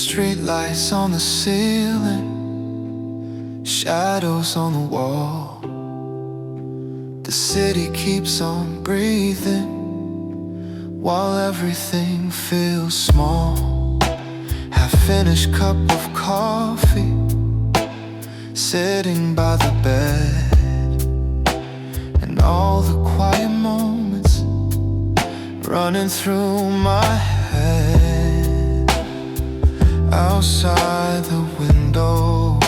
Streetlights on the ceiling, shadows on the wall. The city keeps on breathing while everything feels small. Half-finished cup of coffee sitting by the bed, and all the quiet moments running through my head. Outside the window,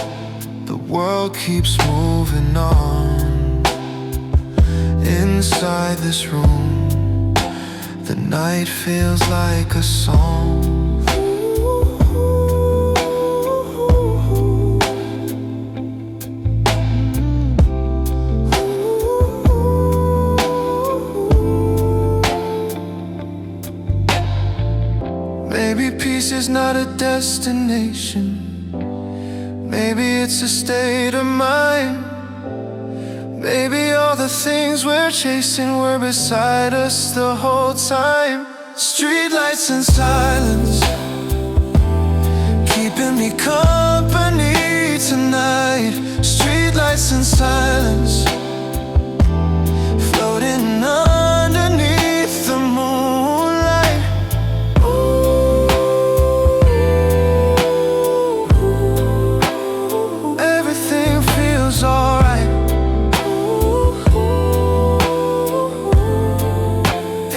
the world keeps moving on. Inside this room, the night feels like a song. Maybe peace is not a destination. Maybe it's a state of mind. Maybe all the things we're chasing were beside us the whole time. Streetlights and silence, keeping me company tonight. Streetlights and silence, floating underneath the moonlight. Ooh, everything feels alright.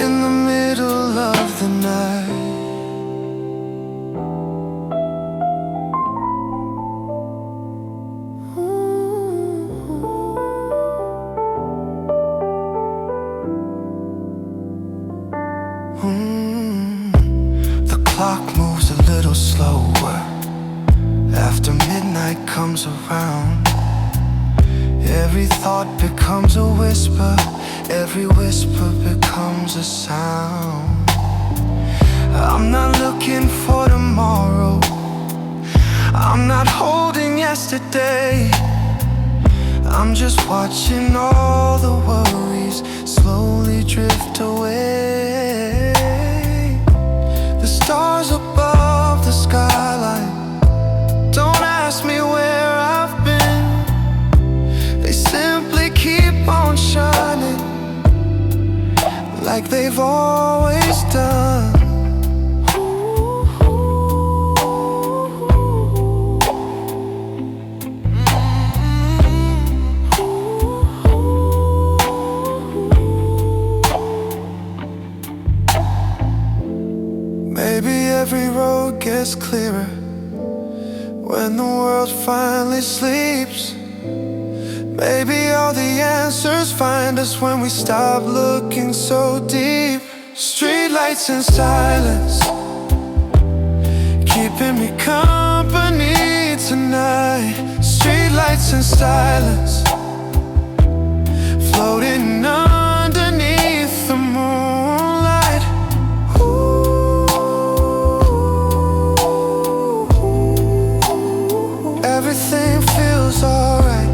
In the middle of the night. The clock moves a little slower after midnight comes around. Every thought becomes a whisper, every whisper becomes a sound. I'm not looking for tomorrow, I'm not holding yesterday. I'm just watching all the worries slowly drift away. The stars above the skyline don't ask me where I've been. They simply keep on shining like they've always done. Maybe every road gets clearer when the world finally sleeps. Maybe all the answers find us when we stop looking so deep. Streetlights and silence, keeping me company tonight. Streetlights and silence, floating underneath the moonlight. Ooh, everything feels alright.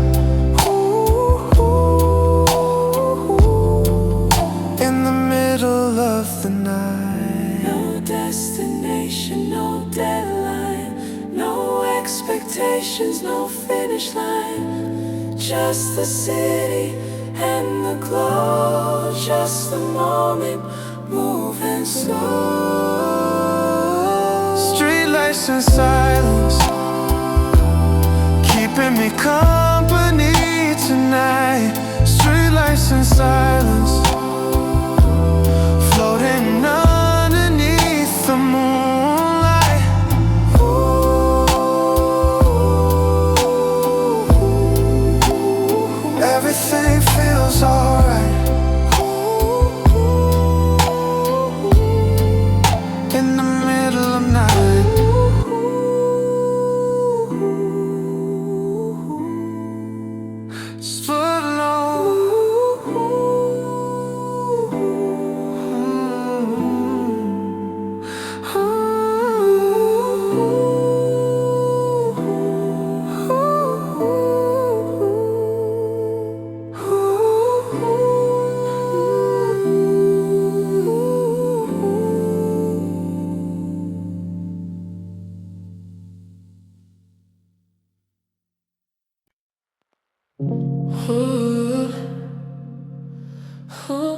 In the middle of the night. No destination, no deadline, no expectations, no finish line. Just the city and the glow, just the moment moving slow. Streetlights and silence, keeping me company tonight. Streetlights and silence, floating underneath the moonlight. Ooh, everything feels alright. In the middle of night. Ooh. Ooh.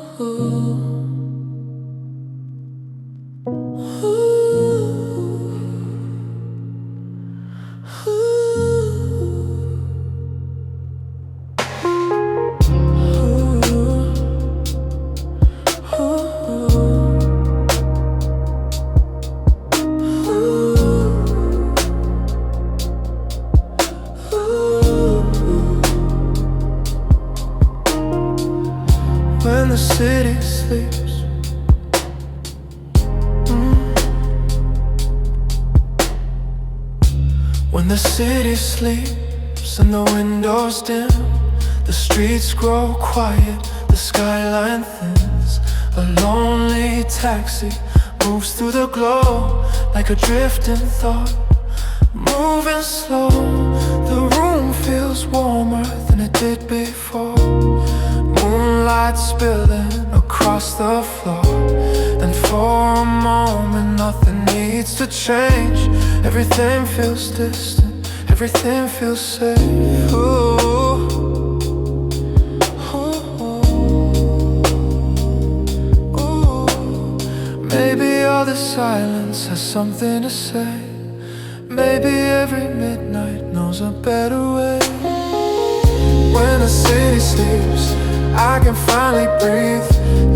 When the city sleeps, when the city sleeps and the windows dim, the streets grow quiet, the skyline thins. A lonely taxi moves through the glow like a drifting thought, moving slow. The room feels warmer than it did before. Moonlight spilling across the floor, and for a moment nothing needs to change. Everything feels distant, everything feels safe. Ooh. Maybe all the silence has something to say. Maybe every midnight knows a better way. When the city sleeps, I can finally breathe.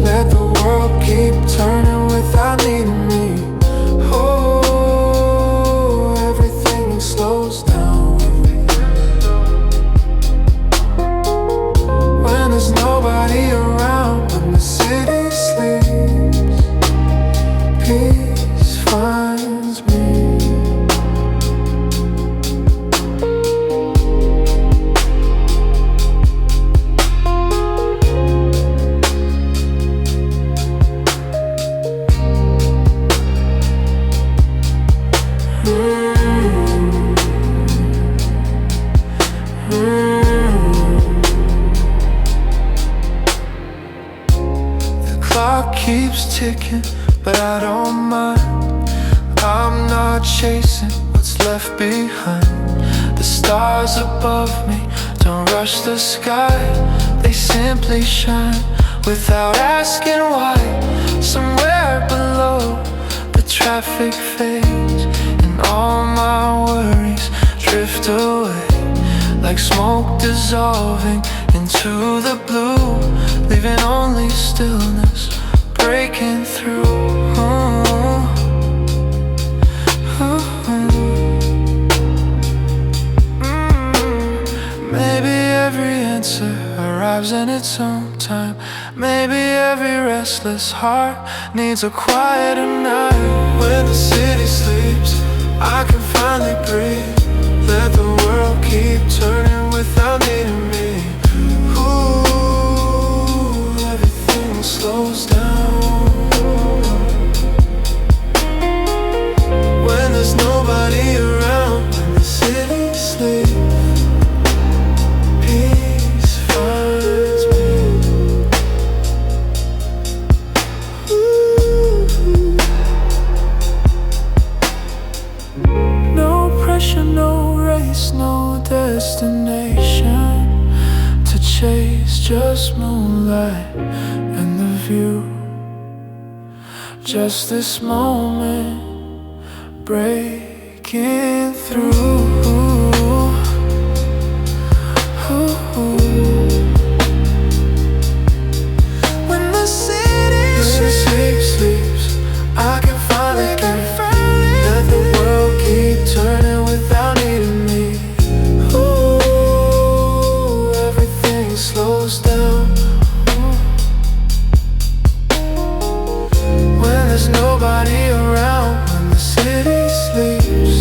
Let the world keep turning without needing me. Oh, everything slows down. When there's nobody around, when the city sleeps, peace finds me. The clock keeps ticking, but I don't mind. I'm not chasing what's left behind. The stars above me don't rush the sky, they simply shine without asking why. Somewhere below, the traffic fades and all my worries drift away, like smoke dissolving into the blue, leaving only stillness breaking through. Maybe every answer arrives in its own time. Maybe every restless heart needs a quieter night. When the city sleeps, I can finally breathe. Let the world keep turning without needing me. Ooh, everything slows down. When there's nobody around, when the city sleeps, peace finds me. Ooh. No pressure, no race, no destination to chase, just moonlight and the view. Just this moment breaking through. When the city sleeps, I can finally let the world keep turning without needing me. Ooh, everything slows down. When there's nobody around, when the city sleeps,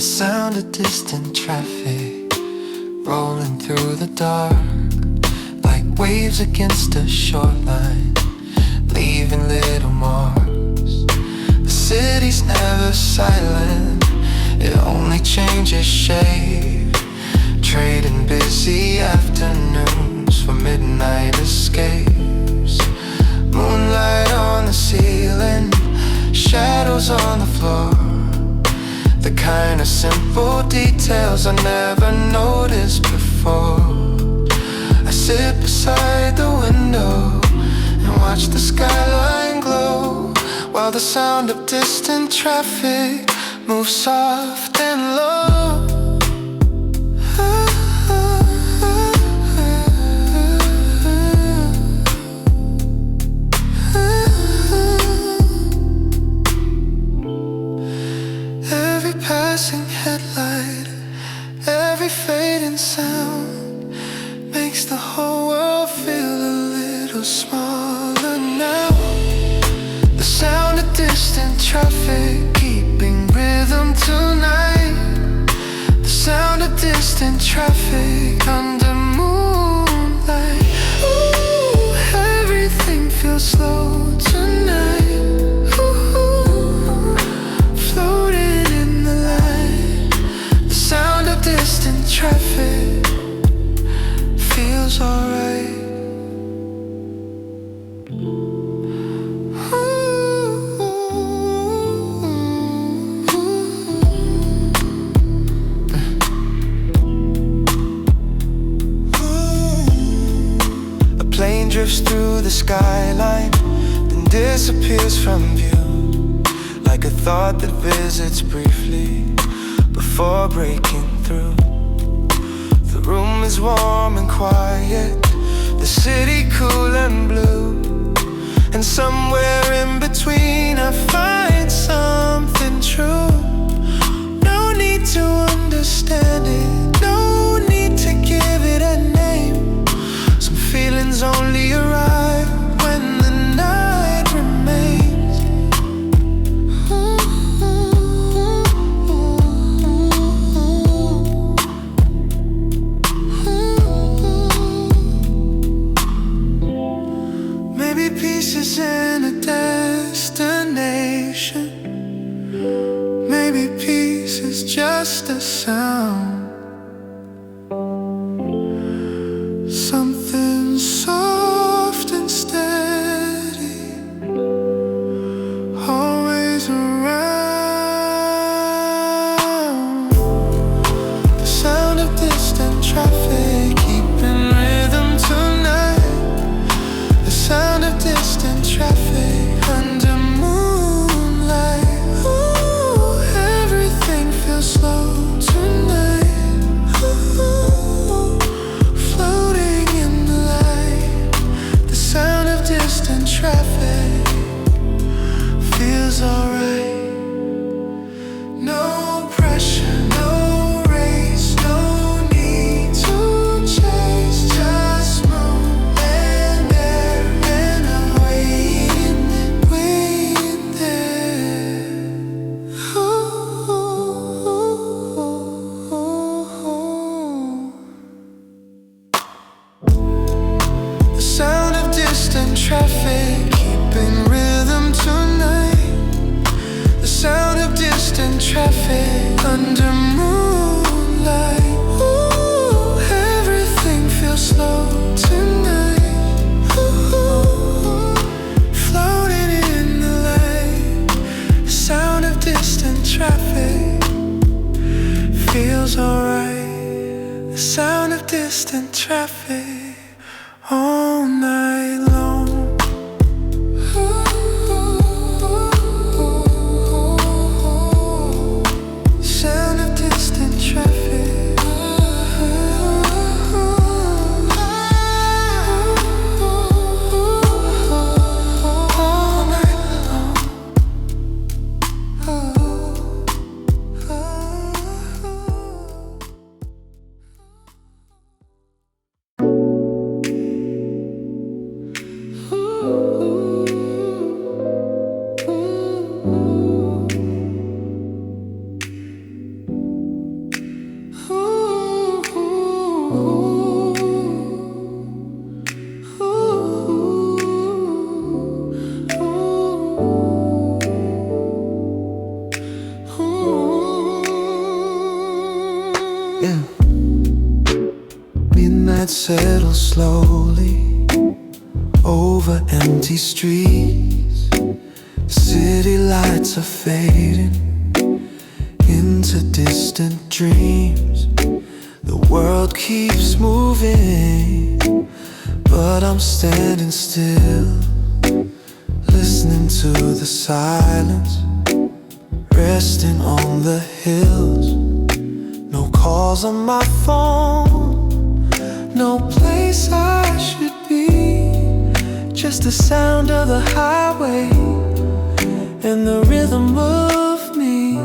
sound of distant traffic rolling through the dark, like waves against a shoreline, leaving little marks. The city's never silent, it only changes shape, trading busy afternoons for midnight escapes. Moonlight on the ceiling, shadows on the floor, the kind of simple details I never noticed before. I sit beside the window and watch the skyline glow, while the sound of distant traffic moves soft and low. Every passing headlight, every fading sound makes the whole world feel a little smaller now. The sound of distant traffic keeping rhythm tonight. The sound of distant traffic under moonlight. Ooh, everything feels slow tonight. Ooh, floating in the light. The sound of distant traffic feels alright. Drifts through the skyline, then disappears from view, like a thought that visits briefly before breaking through. The room is warm and quiet, the city cool and blue, and somewhere in between I find something true. No need to understand it, no need to give it a name. Some feelings only arrive when the night remains. Maybe peace is in a destination. Maybe peace is just a sound. Something soft and steady, always around. The sound of distant traffic keeping rhythm tonight. The sound of distant traffic under moonlight. Ooh, everything feels slow tonight. Ooh, floating in the light. The sound of distant traffic feels alright. No pressure, no race, no need to chase. Just move and air, and I'm waiting there. The sound of distant traffic keeping rhythm tonight. The sound of distant traffic under moonlight. Ooh, everything feels slow tonight. Ooh, floating in the light. The sound of distant traffic feels alright. The sound of distant traffic all night long. Sound of distant traffic. All night long. night settles slowly over empty streets. City lights are fading into distant dreams. The world keeps moving, but I'm standing still, listening to the silence, resting on the hills. No calls on my phone, no place I should be, just the sound of the highway and the rhythm of me.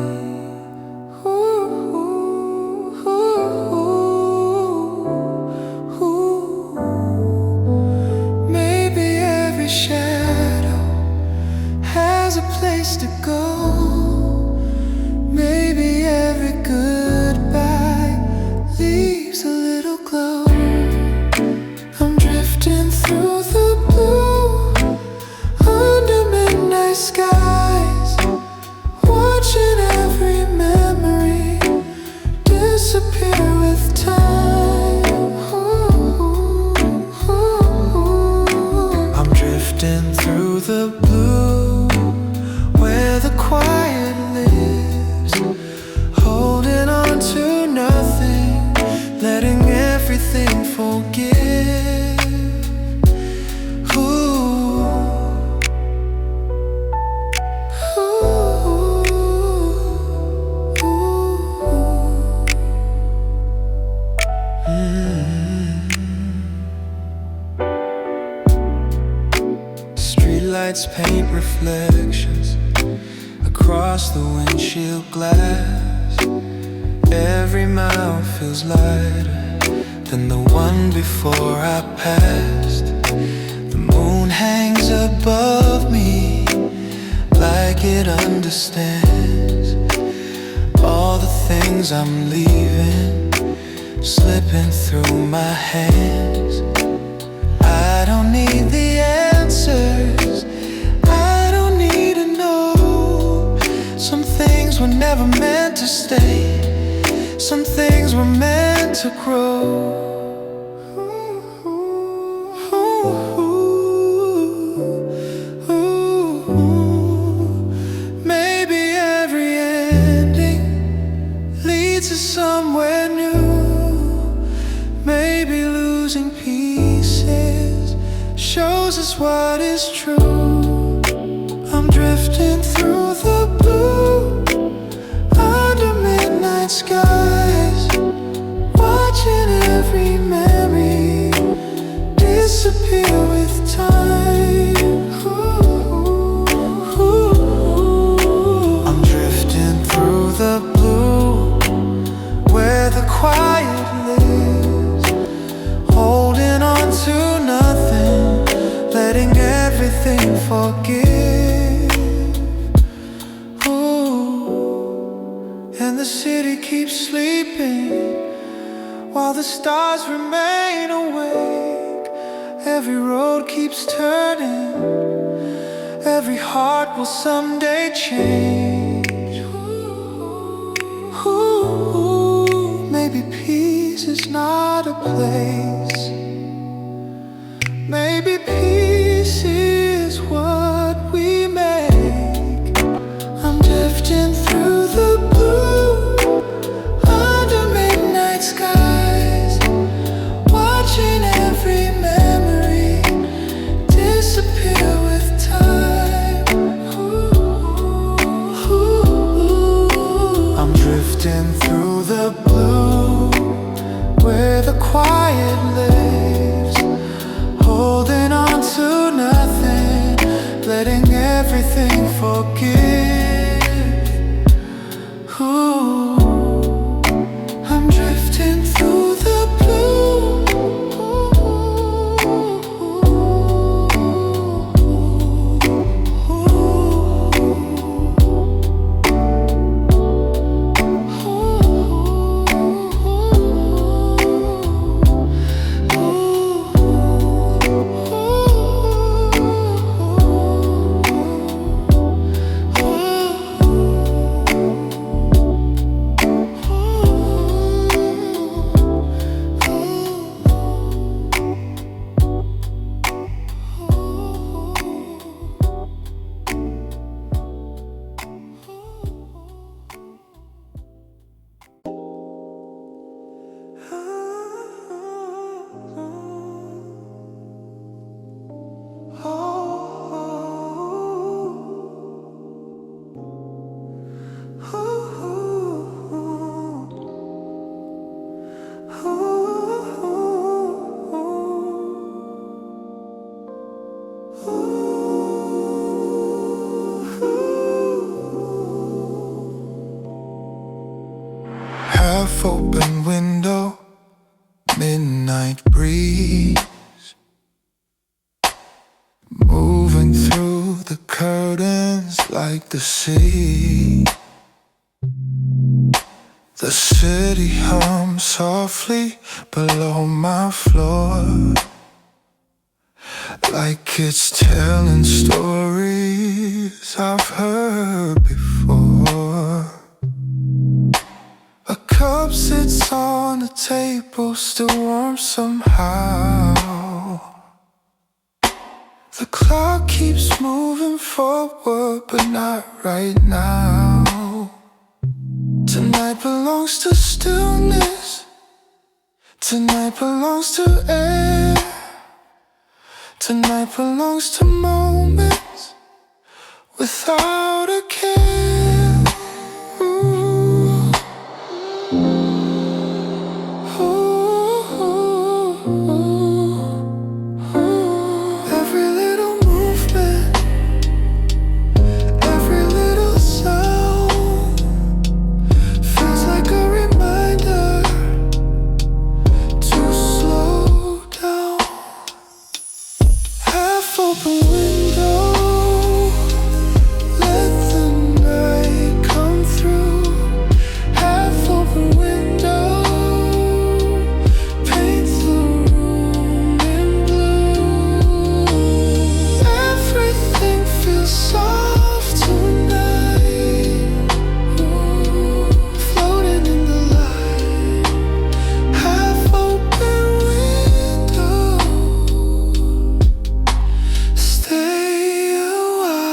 Maybe every shadow has a place to go. Maybe every goodbye leaves a little glow. I'm drifting through the blue under midnight skies, watching every memory disappear with time. I'm drifting through the blue where the quiet lives, holding on to nothing, letting everything forgive. Streetlights paint reflections across the windshield glass. Every mile feels lighter than the one before I passed. The moon hangs above me like it understands all the things I'm leaving, slipping through my hands. I don't need the answers, I don't need to know. Some things were never meant to stay, some things were meant to grow. Maybe every ending leads to somewhere new. Maybe losing pieces shows us what is true. I'm drifting through the blue under midnight skies, watching every memory disappear with time. I'm drifting through the blue where the quiet lives, holding on to nothing, letting everything forgive. Ooh. And the city keeps sleeping while the stars remain awake. Every road keeps turning, every heart will someday change. Ooh. Maybe peace is not a place, maybe peace is what we make. I'm drifting through the blue under midnight skies, watching every memory disappear with time. I'm drifting through the blue where the quiet lives, holding on to nothing, letting everything forgive. Ooh. I'm drifting through the blue. Ooh. half open window, midnight breeze moving through the curtains like the sea. The city hums softly below my floor, like it's telling stories I've heard before. A cup sits on the table, still warm somehow. The clock keeps moving forward, but not right now. Tonight belongs to stillness. Tonight belongs to air. Tonight belongs to moments without a care. Ooh. Ooh. Ooh. Every little movement, every little sound feels like a reminder to slow down. Half open window, let the night come through. Half open window, paint the room in blue. Everything feels soft tonight, ooh, floating in the light. Half open window, stay a while.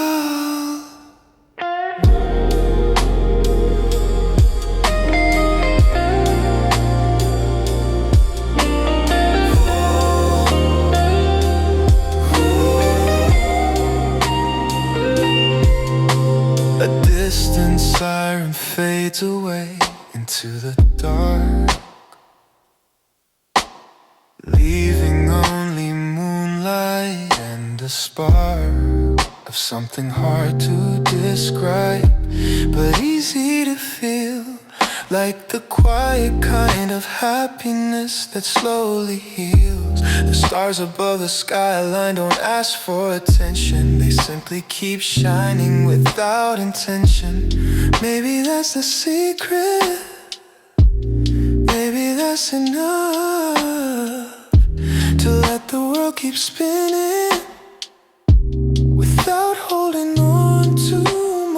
A distant siren fades away into the dark, leaving only moonlight and a spark of something hard to describe, but easy to feel, like the quiet kind of happiness that slowly heals. The stars above the skyline don't ask for attention, they simply keep shining without intention. Maybe that's the secret, maybe that's enough to let the world keep spinning without holding on too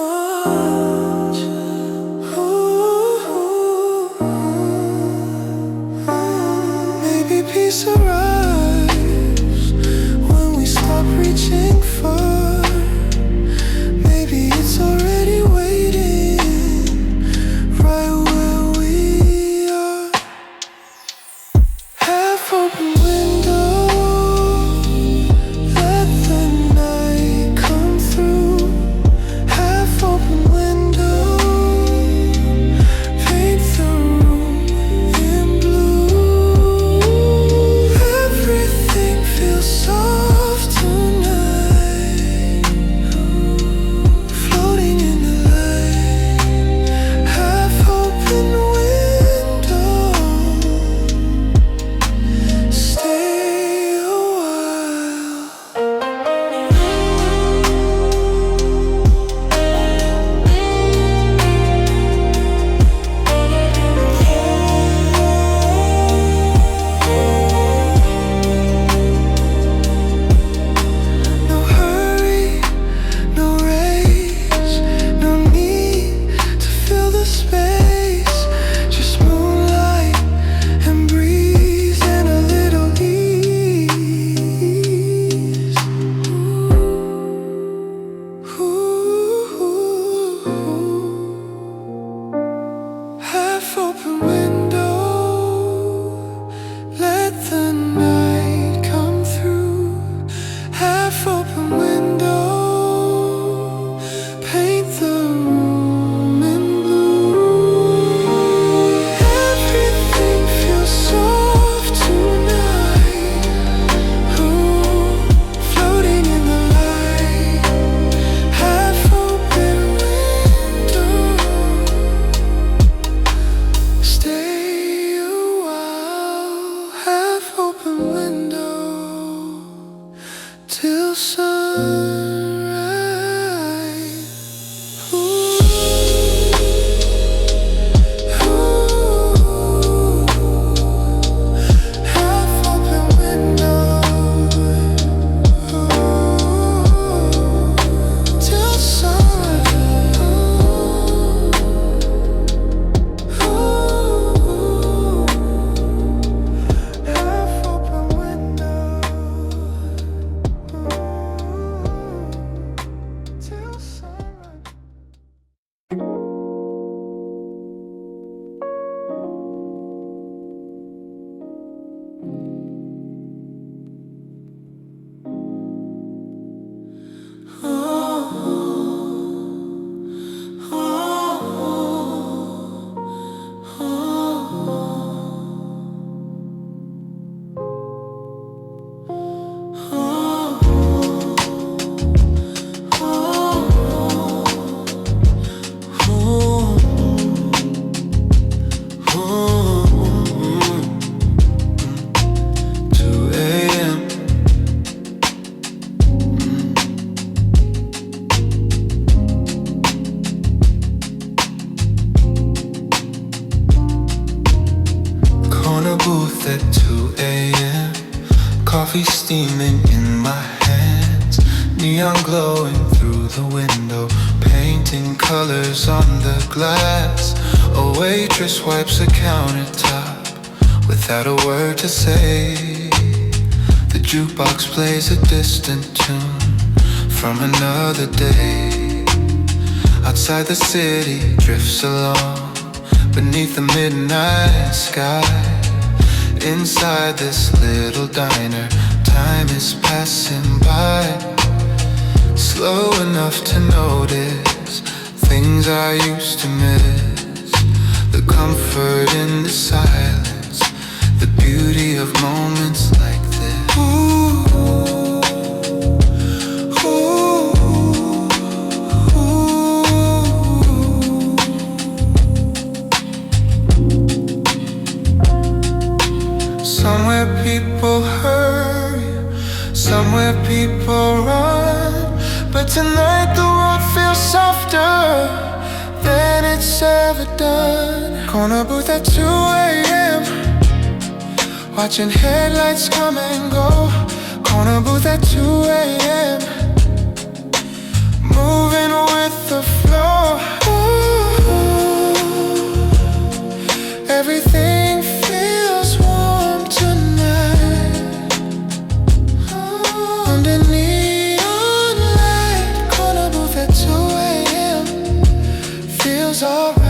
much. Ooh, maybe peace arrives when we stop reaching far. Maybe it's already waiting right where we are. Half open window, at 2 a.m. Coffee steaming in my hands, neon glowing through the window, painting colors on the glass. A waitress wipes the countertop without a word to say. The jukebox plays a distant tune from another day. Outside the city drifts along beneath the midnight sky. Inside this little diner, time is passing by, slow enough to notice things I used to miss. The comfort in the silence, the beauty of moments like this. Ooh, ooh, ooh. Somewhere people hurry, somewhere people run, but tonight the world feels softer than it's ever done. Corner booth at 2 a.m., watching headlights come and go. Corner booth at 2 a.m., moving with the flow. Ooh, everything feels warm tonight. Under neon light, corner booth at 2 a.m. feels alright.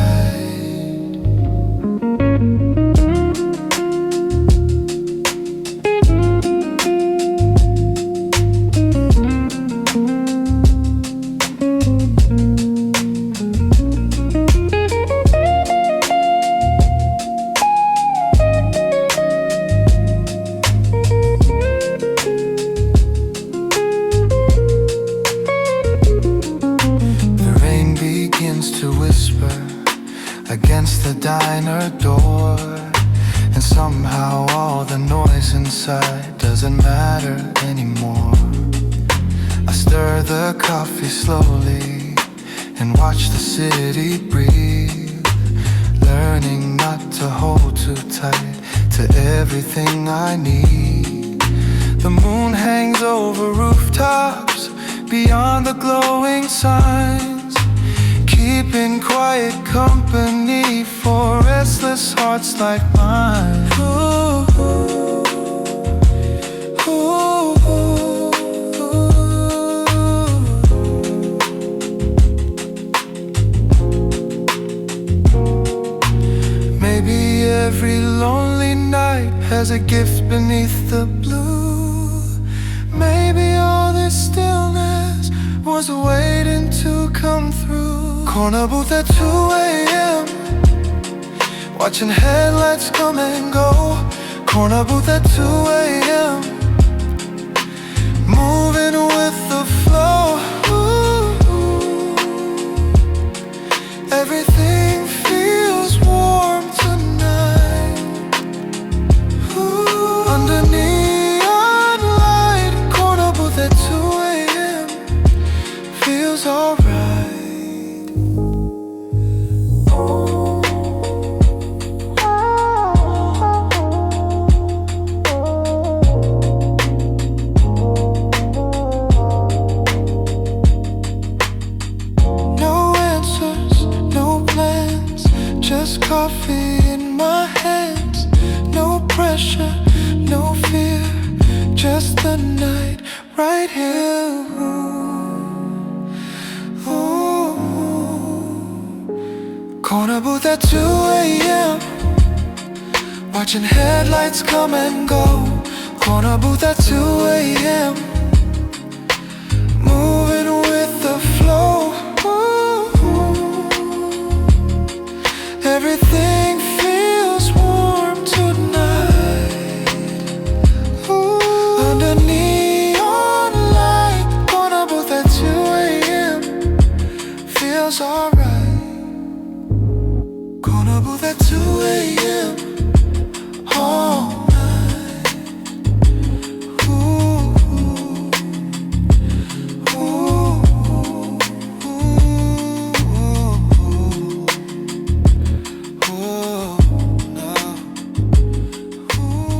To whisper against the diner door, and somehow all the noise inside doesn't matter anymore. I stir the coffee slowly and watch the city breathe, learning not to hold too tight to everything I need. The moon hangs over rooftops beyond the glowing signs, keeping quiet company for restless hearts like mine. Ooh, ooh, ooh, ooh. Maybe every lonely night has a gift beneath the blue. Maybe all this stillness was waiting to come through. Corner booth at 2 a.m., watching headlights come and go. Corner booth at 2 a.m., moving with the flow. Ooh, everything feels warm tonight. Ooh, under neon light, corner booth at 2 a.m. feels alright. Just coffee in my hands, no pressure, no fear, just the night right here. Ooh. Corner booth at 2 a.m., watching headlights come and go. Corner booth at 2 a.m., moving with the flow. Everything feels warm tonight. Ooh, under neon light, corner booth at 2 a.m. feels alright. Corner booth at 2 a.m. all night. Ooh, ooh, ooh, ooh.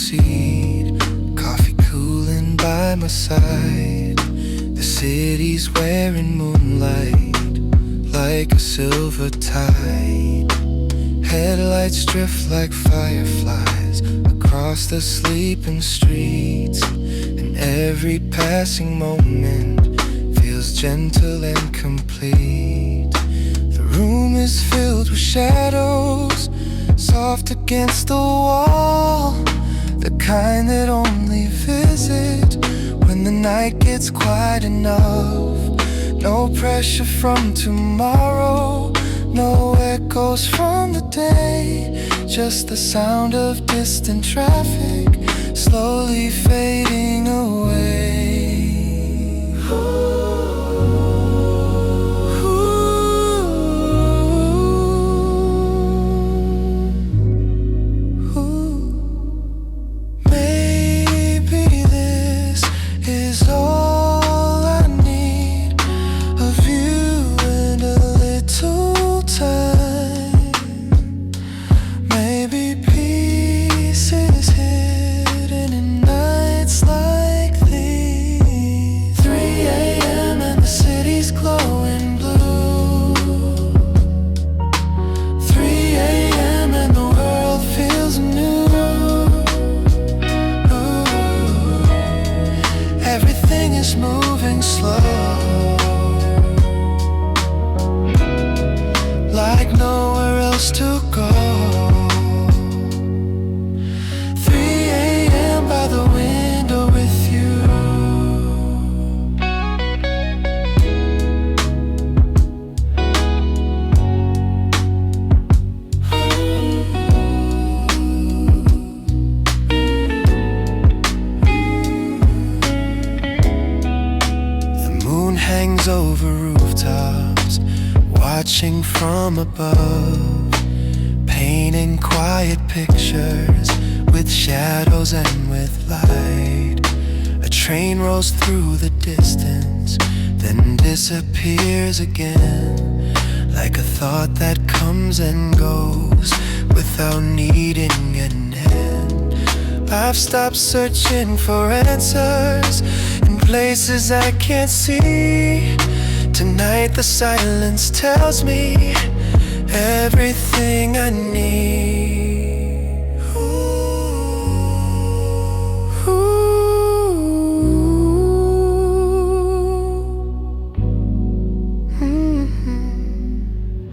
proceed. Coffee cooling by my side. The city's wearing moonlight like a silver tide. Headlights drift like fireflies across the sleeping streets, and every passing moment feels gentle and complete. The room is filled with shadows, soft against the wall, the kind that only visit when the night gets quiet enough. No pressure from tomorrow, no echoes from the day, just the sound of distant traffic slowly fading away. Maybe this is all I need, a view and a little time. Maybe peace is hidden in nights like these. 3 a.m. and the city's glowing blue. 3 a.m. and the world feels new. Everything is moving slow, like nowhere else to go. 3 a.m. by the window with you. The moon hangs over rooftops, watching from above, painting quiet pictures with shadows and with light. A train rolls through the distance, then disappears again, like a thought that comes and goes without needing an end. I've stopped searching for answers in places I can't see. Tonight the silence tells me everything I need.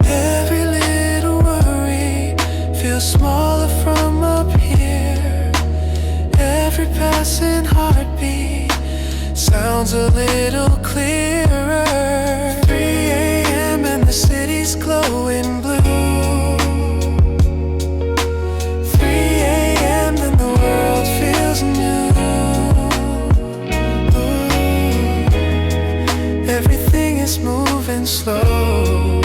Every little worry feels smaller from up here. Every passing heartbeat sounds a little clearer. 3 a.m. and the city's glowing blue. 3 a.m. and the world feels new. Everything is moving slow,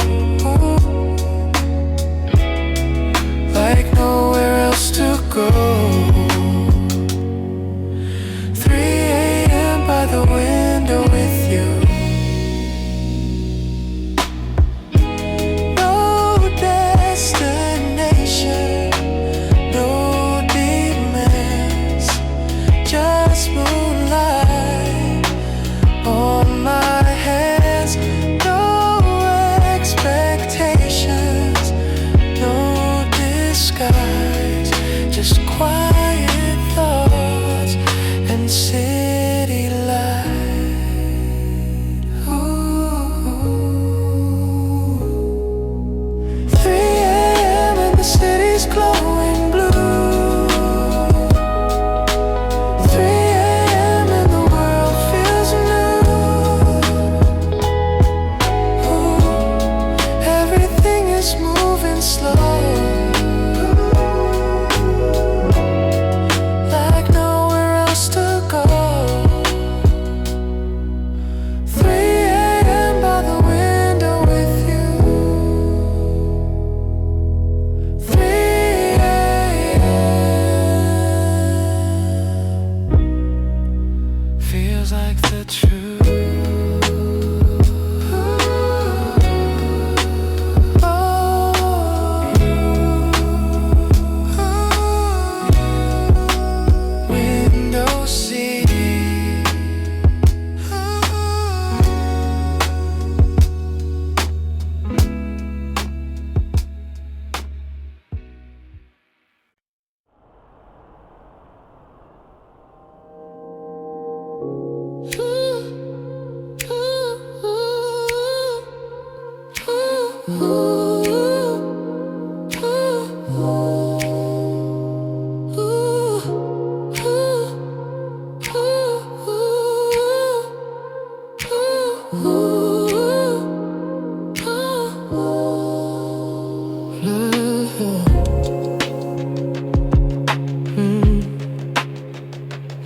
like nowhere else to go. 3 a.m. by the window with you. No destination, no demands, just moonlight on my hands. No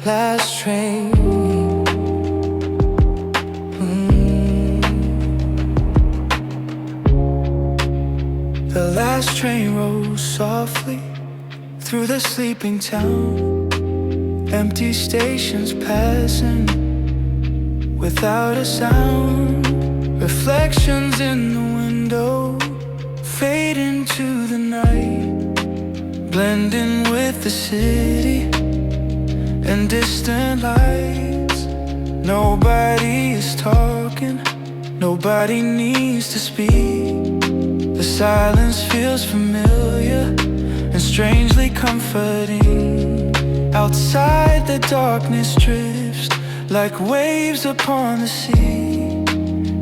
Last train. The last train rolls softly through the sleeping town. Empty stations passing without a sound. Reflections in the window fade into the night, blending with the city and distant lights. Nobody is talking, nobody needs to speak. The silence feels familiar and strangely comforting. Outside the darkness drifts like waves upon the sea,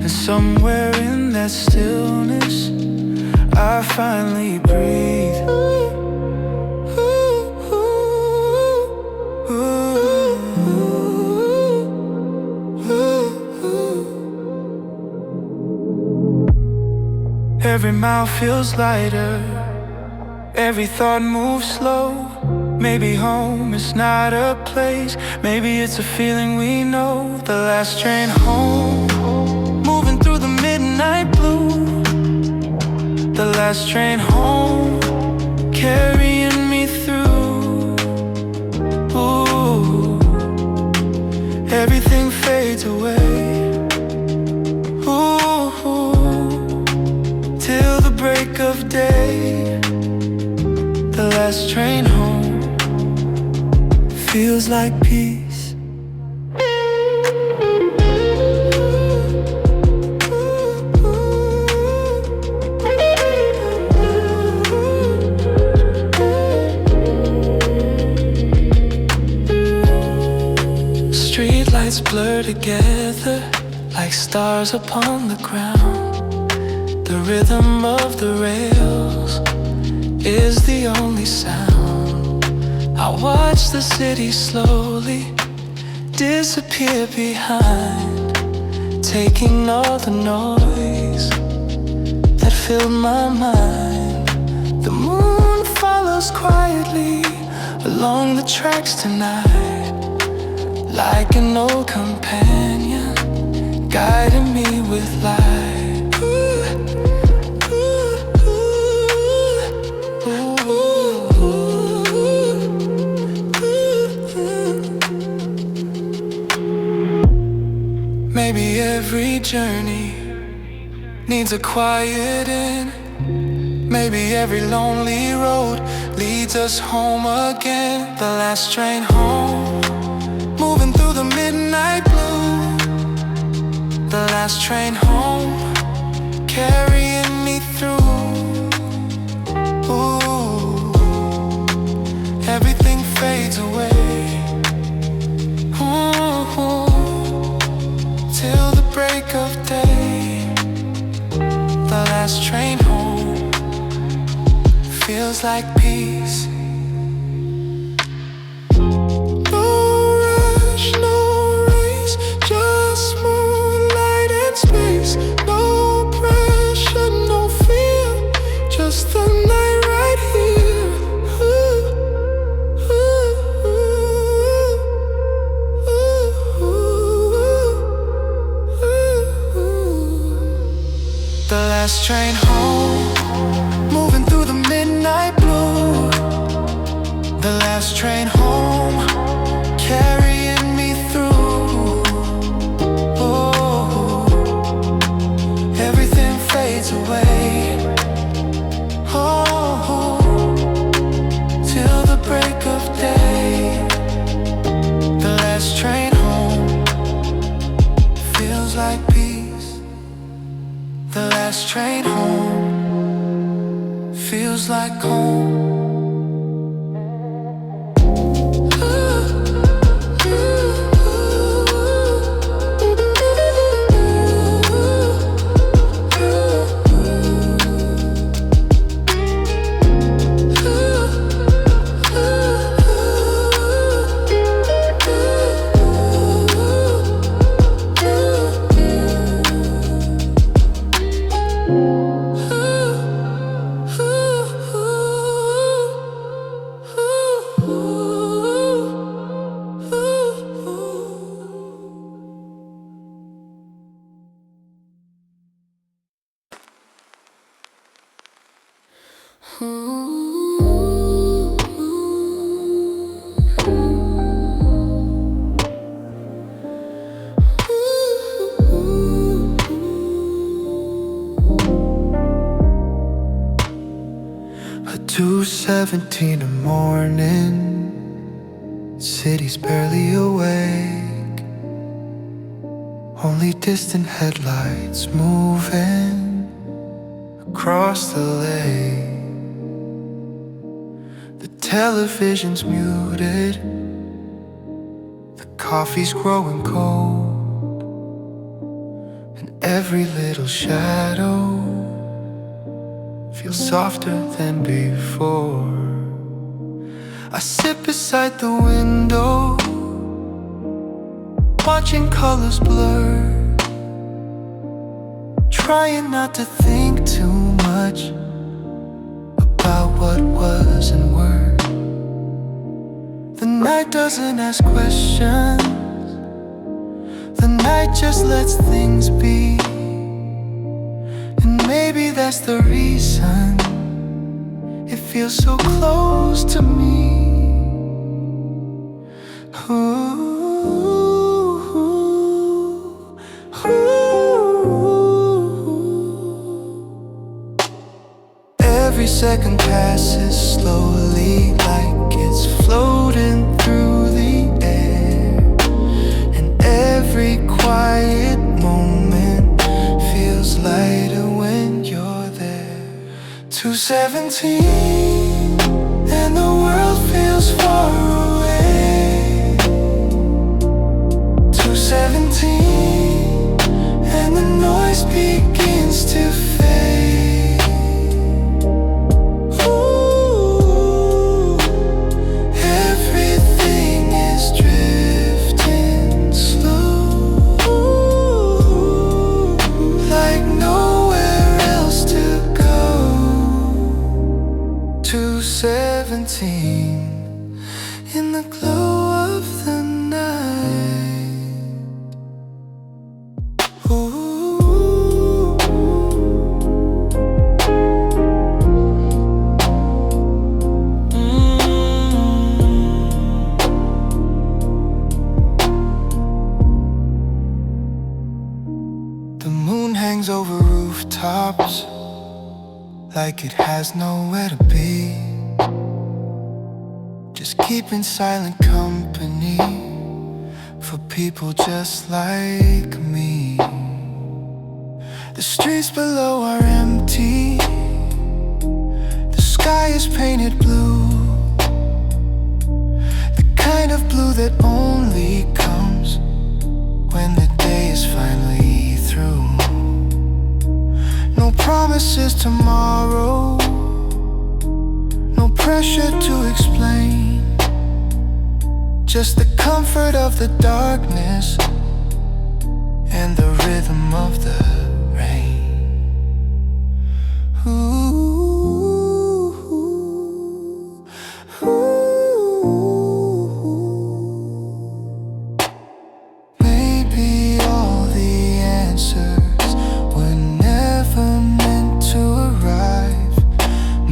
and somewhere in that stillness I finally breathe. Every mile feels lighter, every thought moves slow. Maybe home is not a place, maybe it's a feeling we know. The last train home, moving through the midnight blue. The last train home, carrying me through. Ooh, everything fades away. Till the break of day. The last train home feels like peace. Streetlights blur together like stars upon the ground. The rhythm of the rails is the only sound. I watch the city slowly disappear behind, taking all the noise that filled my mind. The moon follows quietly along the tracks tonight, like an old companion guiding me with light. Maybe every journey needs a quiet end. Maybe every lonely road leads us home again. The last train home, moving through the midnight blue. The last train home, carrying me through. Ooh, everything fades away. Till the break of day. The last train home feels like peace. No rush, no race, just moonlight and space. No pressure, no fear, just the night right here. The last train home, moving through the midnight blue. The last train home, carrying me through. Oh, everything fades away. Oh, till the break of day. The last train home feels like peace. The last train home feels like home. A 2:17 in the morning, city's barely awake. Only distant headlights moving across the lake. The television's muted, the coffee's growing cold, and every little shadow feels softer than before. I sit beside the window, watching colors blur, trying not to think too much about what was and were. The night doesn't ask questions, the night just lets things be. And maybe that's the reason it feels so close to me. Every second passes slowly, like it's floating through the air. And every quiet moment feels lighter when you're there. 2:17, and the world feels far away. 2:17, and the noise begins to fade. Ooh, everything is drifting slow, like nowhere else to go. 2:17, in the glow of the night. Ooh. The moon hangs over rooftops like it has nowhere to be, just keeping silent company for people just like me. The streets below are empty, the sky is painted blue, the kind of blue that only comes when the day is finally through. No promises tomorrow, no pressure to explain, just the comfort of the darkness and the rhythm of the rain. Ooh, maybe all the answers were never meant to arrive.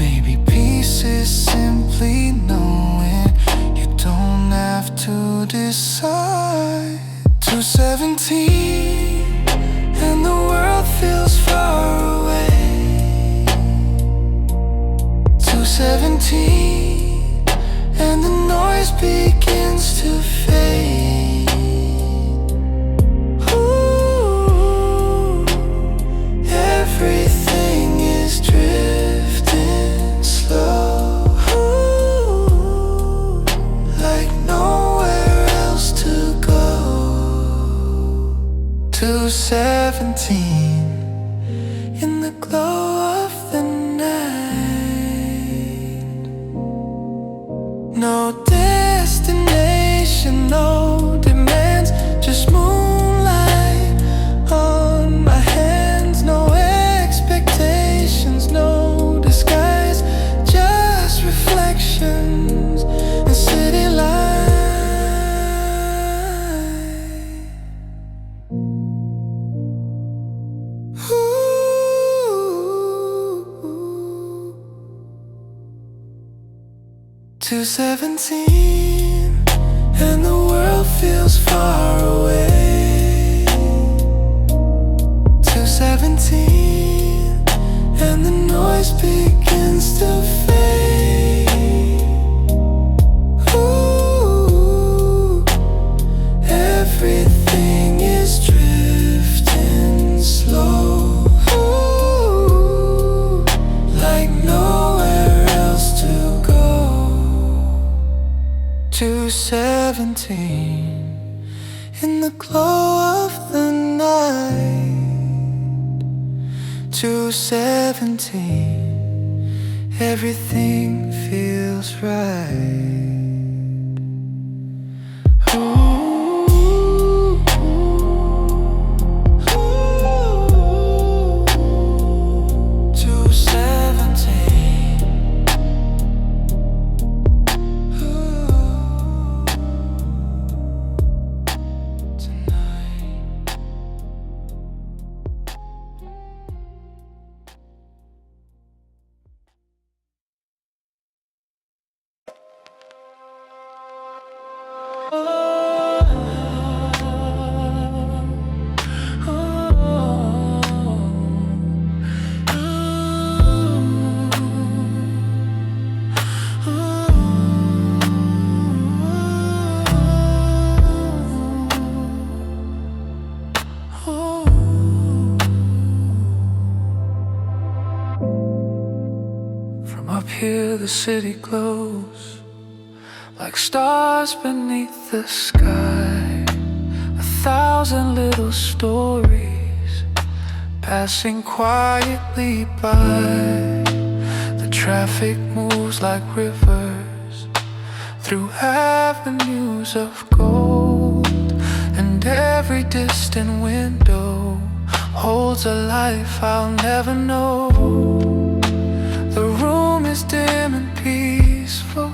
Maybe peace is simply knowing you don't have to decide. 2:17, and the world feels far away. 2:17, and the noise begins to fade. Ooh, everything is drifting slow, like nowhere else to go. 2:17, in the glow of the night. No destination, no demands, just moonlight on my hands. No expectations, no disguise, just reflections and city light. Ooh. 2:17 and the world feels far away. 2:17 and the noise begins to fade. Ooh, everything is drifting slow. Ooh, like nowhere else to go. 2:17 in the glow of the night. 2:17, everything feels right. Ooh, 2:17. From up here the city glows like stars beneath the sky. 1,000 little stories passing quietly by. The traffic moves like rivers through avenues of gold, and every distant window holds a life I'll never know. The room is dim and peaceful,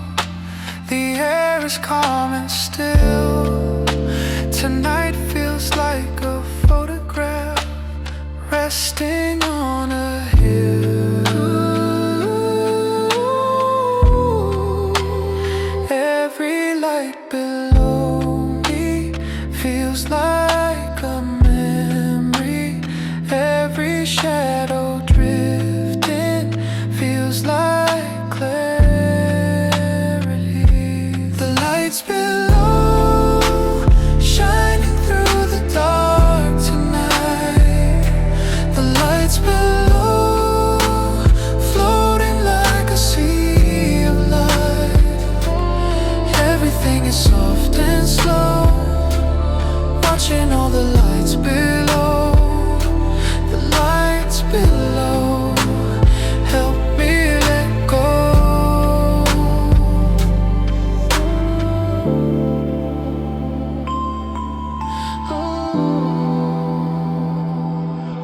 the air is calm and still. Tonight feels like a photograph resting on a hill. Every light below me feels like a memory. Every shadow drifting feels like clarity. The lights below shining through the dark tonight. The lights below floating like a sea of light. Everything is soft and slow, watching all the lights below. The lights below help me let go.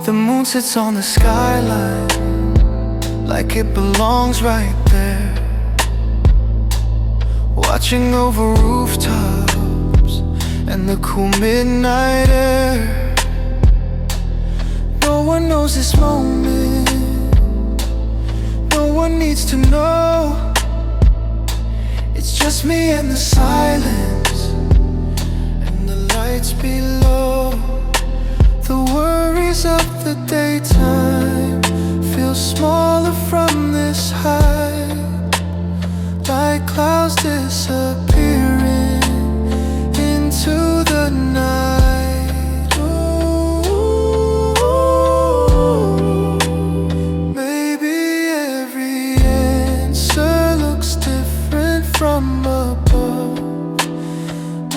The moon sits on the skyline like it belongs right there, watching over rooftops and the cool midnight air. No one knows this moment, no one needs to know. It's just me and the silence and the lights below. The worries of the daytime feel smaller from this height, like clouds disappearing into the night. Ooh, maybe every answer looks different from above.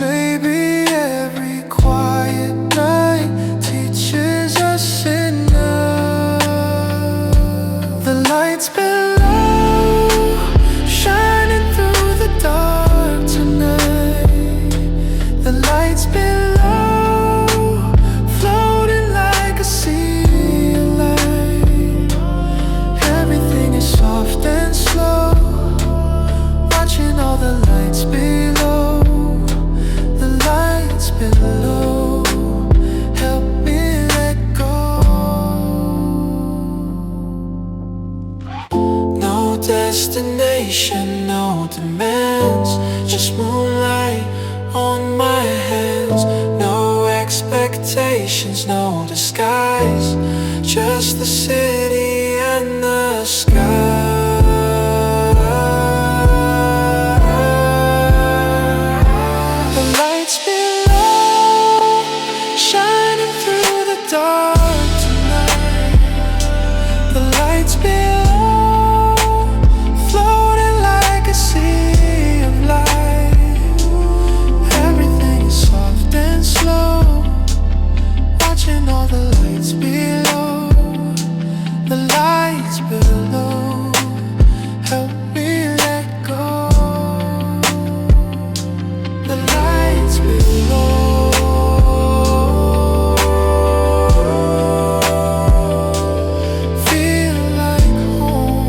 Maybe every quiet night teaches us enough. The lights below shining through the dark tonight. The lights below floating like a sea of light. Everything is soft and slow, watching all the lights below. The lights below help me let go. No destination, no no demands. Just moonlight on my hands. No expectations, no disguise. Just the city and the sky. The lights below, shining through the dark tonight. The lights below, floating like a sea of light. Everything is soft and slow, watching all the lights below. The lights below, help me let go. The lights below, feel like home.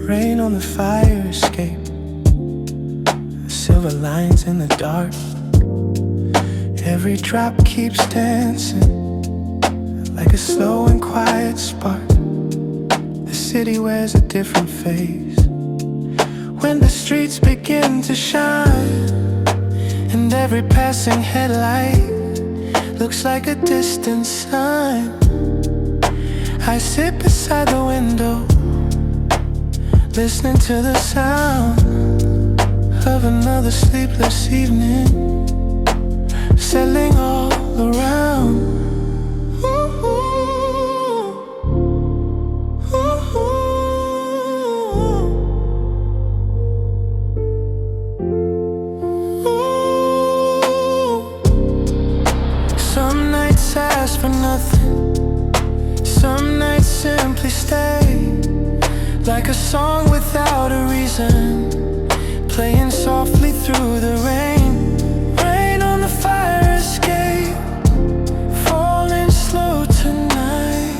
Rain on the fire escape, silver lines in the dark. Every drop keeps dancing like a slow and quiet spark. The city wears a different face when the streets begin to shine, and every passing headlight looks like a distant sign. I sit beside the window, listening to the sound of another sleepless evening settling all around. Ooh, ooh, ooh. Some nights ask for nothing, some nights simply stay, like a song without a reason, playing softly through the rain. Rain on the fire escape, falling slow tonight,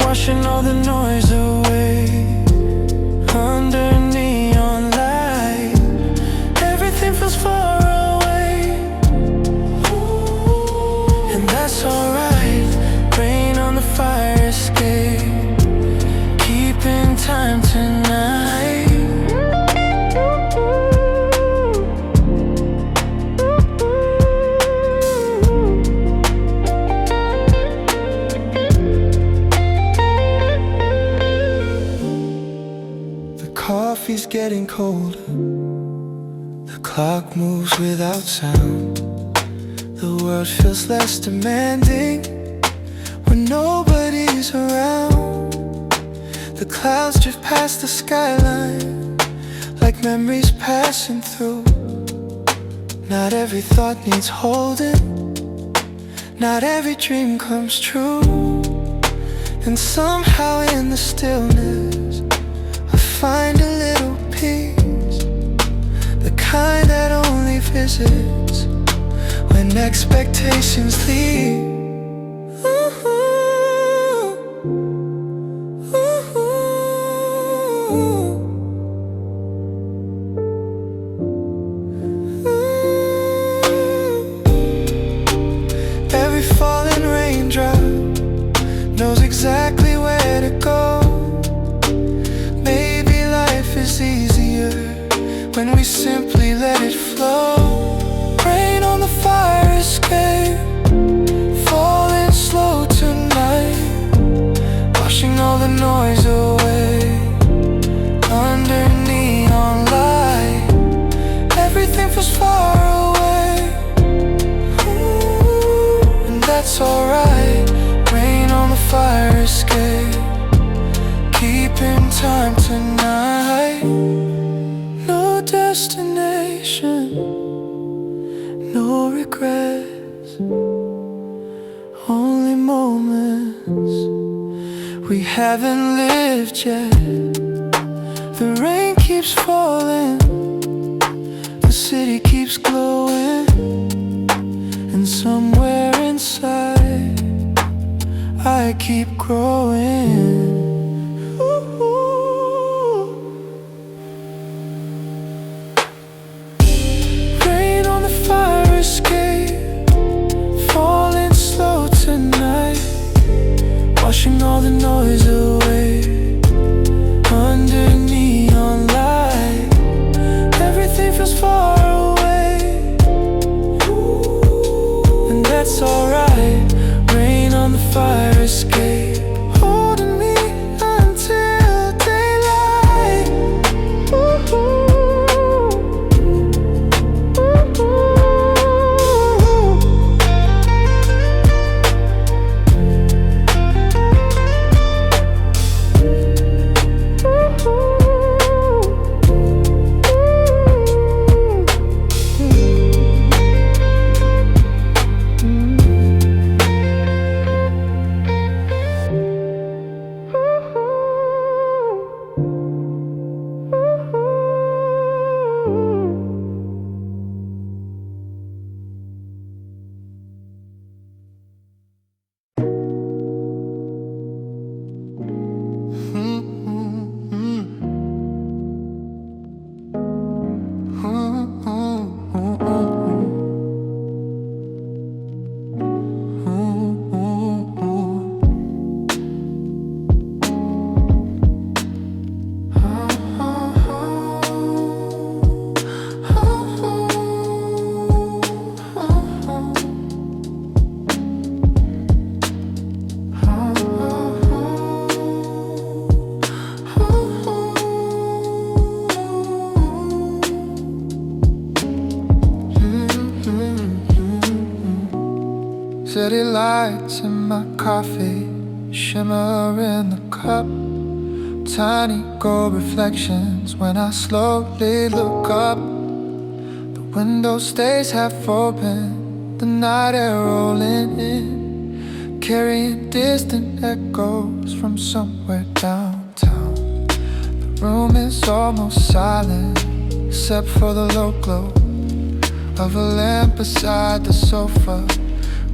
washing all the noise away. Under neon light, everything feels far away, and that's alright. Rain on the fire escape, keeping time tonight. The coffee's getting colder, the clock moves without sound. The world feels less demanding when nobody's around. The clouds drift past the skyline like memories passing through. Not every thought needs holding, not every dream comes true. And somehow in the stillness I find a little peace, the kind that only visits when expectations leave. Every falling raindrop knows exactly where to go. Maybe life is easier when we simply let it flow. Rain on the fire escape, falling slow tonight, the noise away. Under neon light, everything feels far away. Ooh, and that's alright. Rain on the fire escape, keeping time tonight. No destination, no regrets, only moments we haven't lived yet. The rain keeps falling, the city keeps glowing, and somewhere inside I keep growing. Rain on the fire escape, falling slow tonight, washing all the noise away. Under neon light, everything feels far away. And that's alright. Rain on the fire escape, holding me until daylight. City lights in my coffee, shimmer in the cup. Tiny gold reflections when I slowly look up. The window stays half open, the night air rolling in, carrying distant echoes from somewhere downtown. The room is almost silent, except for the low glow of a lamp beside the sofa,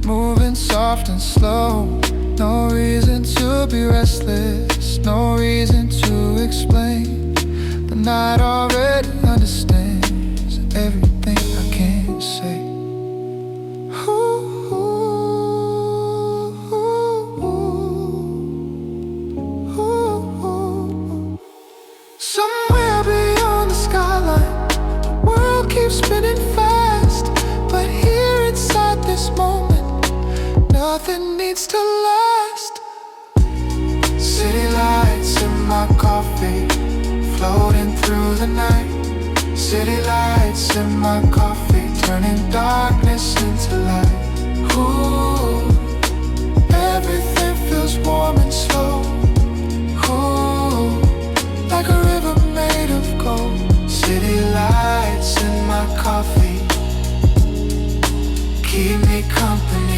moving soft and slow. No reason to be restless, no reason to explain. The night already understands everything I can't say. Ooh, ooh, ooh, ooh. Somewhere beyond the skyline, the world keeps spinning fast, but here inside this moment, nothing needs to last. City lights in my coffee, floating through the night. City lights in my coffee, turning darkness into light. Ooh, everything feels warm and slow. Ooh, like a river made of gold. City lights in my coffee, keep me company.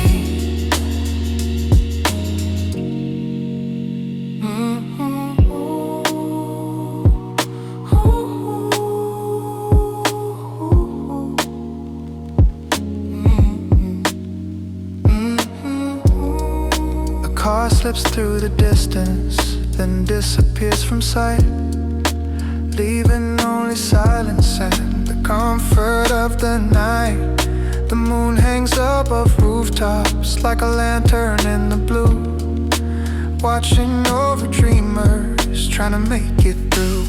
Car slips through the distance, then disappears from sight, leaving only silence and the comfort of the night. The moon hangs above rooftops like a lantern in the blue, watching over dreamers trying to make it through.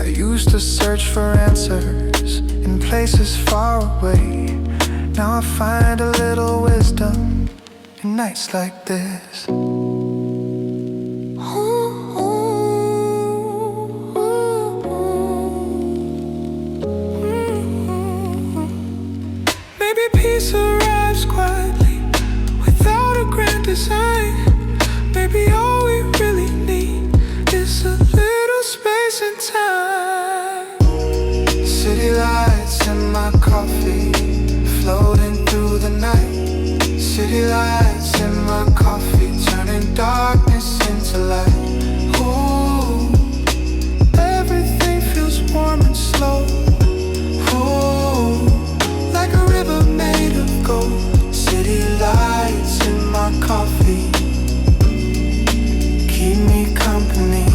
I used to search for answers in places far away. Now I find a little wisdom in nights like this. coffee, floating through the night. City lights in my coffee, turning darkness into light. Ooh, everything feels warm and slow. Ooh, like a river made of gold. City lights in my coffee, keep me company.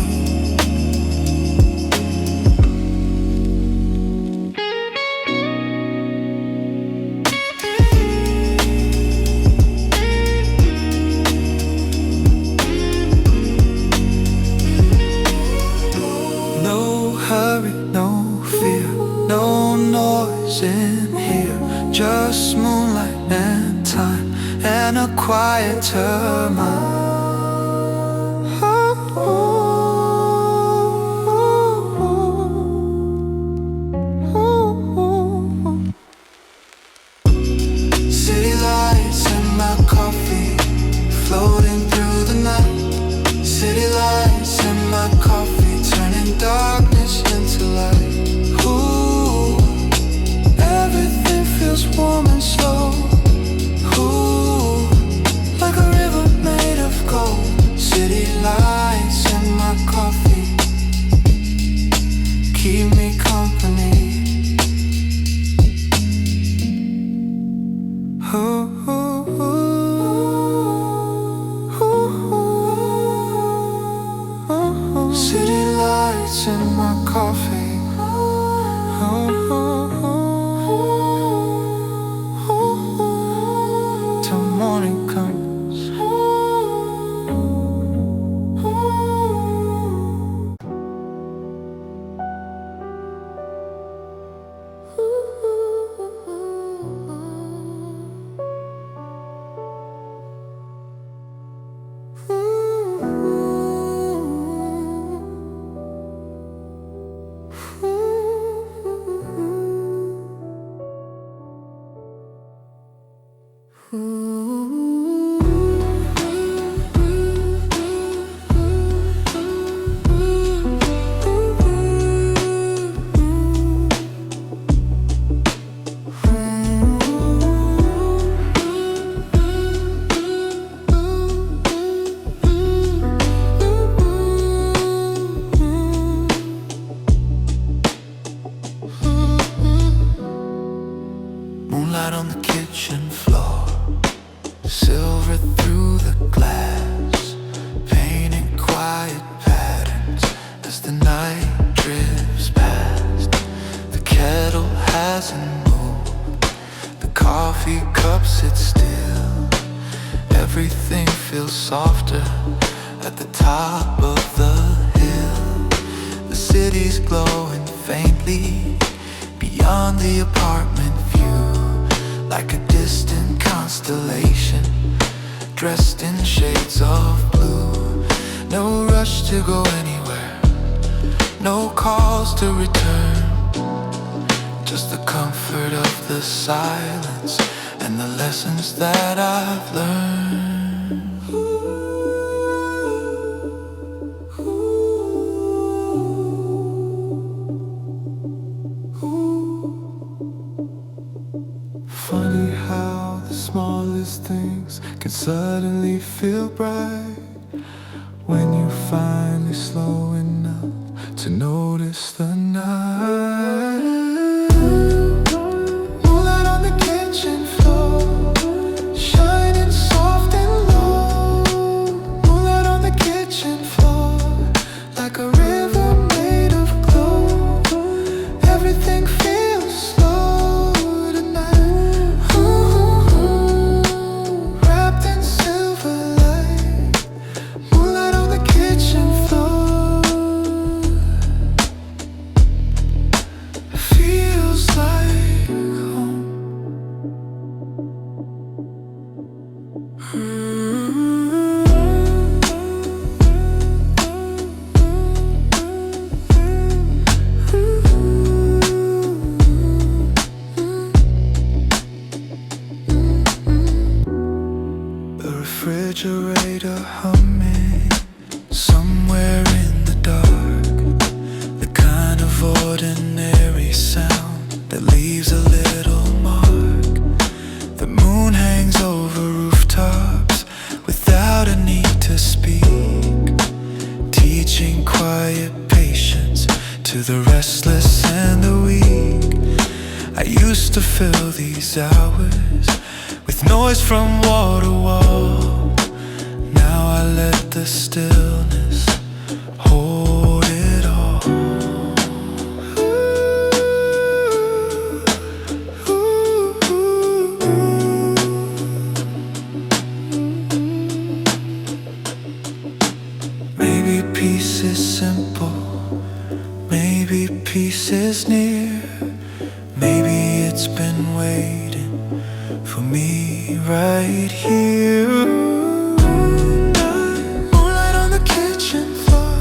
No hurry, no fear, no noise in here. Just moonlight and time, and a quieter mind. City lights in my coffee, floating through the night. City lights in my coffee, turning darkness into light. Ooh, everything feels warm and slow. Ooh, like a river made of gold. City lights in my coffee, keep me company. Ooh, ooh, ooh. City lights in my coffee. Till morning comes. Moonlight on the kitchen floor, silver through the glass, painting quiet patterns as the night drifts past. The kettle hasn't moved, the coffee cup sits still. Everything feels softer at the top of the hill. The city's glowing faintly beyond the apartment view, like a distant constellation, dressed in shades of blue. No rush to go anywhere, no calls to return, just the comfort of the silence and the lessons that I've learned. Funny how the smallest things can suddenly feel bright when you finally slow enough to notice the night. Moonlight on the kitchen floor, shining soft and low. Moonlight on the kitchen floor, like a river made of glow. Everything feels slow tonight. Wrapped in silver light. Moonlight on the kitchen floor. fill these hours with noise from wall to wall. Now I let the stillness hold it all. Maybe peace is simple, maybe peace is near. Maybe it's been waiting for me right here. Moonlight on the kitchen floor,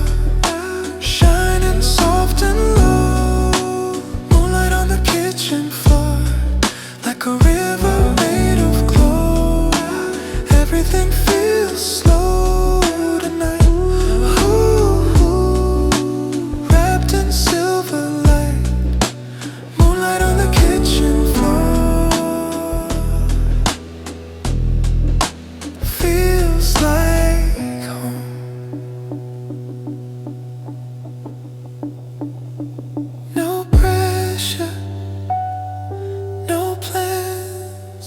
shining soft and low. Moonlight on the kitchen floor, like a river made of glow. Everything feels slow tonight. Ooh, wrapped in silver light. Moonlight on the kitchen floor, feels like home. No pressure, no plans,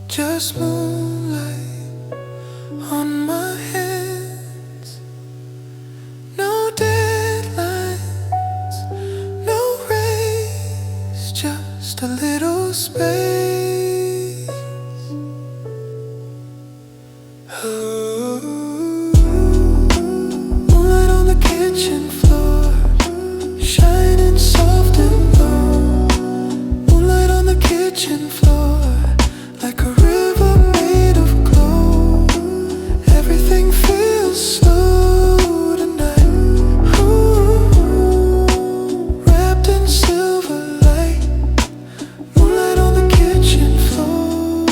just moonlight on my hands. No deadlines, no race, just a little space. Ooh. Moonlight on the kitchen floor, shining soft and low. Moonlight on the kitchen floor, like a river made of glow. Everything feels slow tonight. Ooh, wrapped in silver light. Moonlight on the kitchen floor,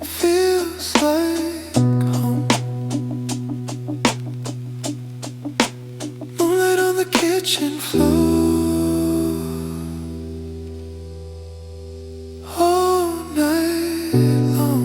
feels like home. Moonlight on the kitchen floor, all night long.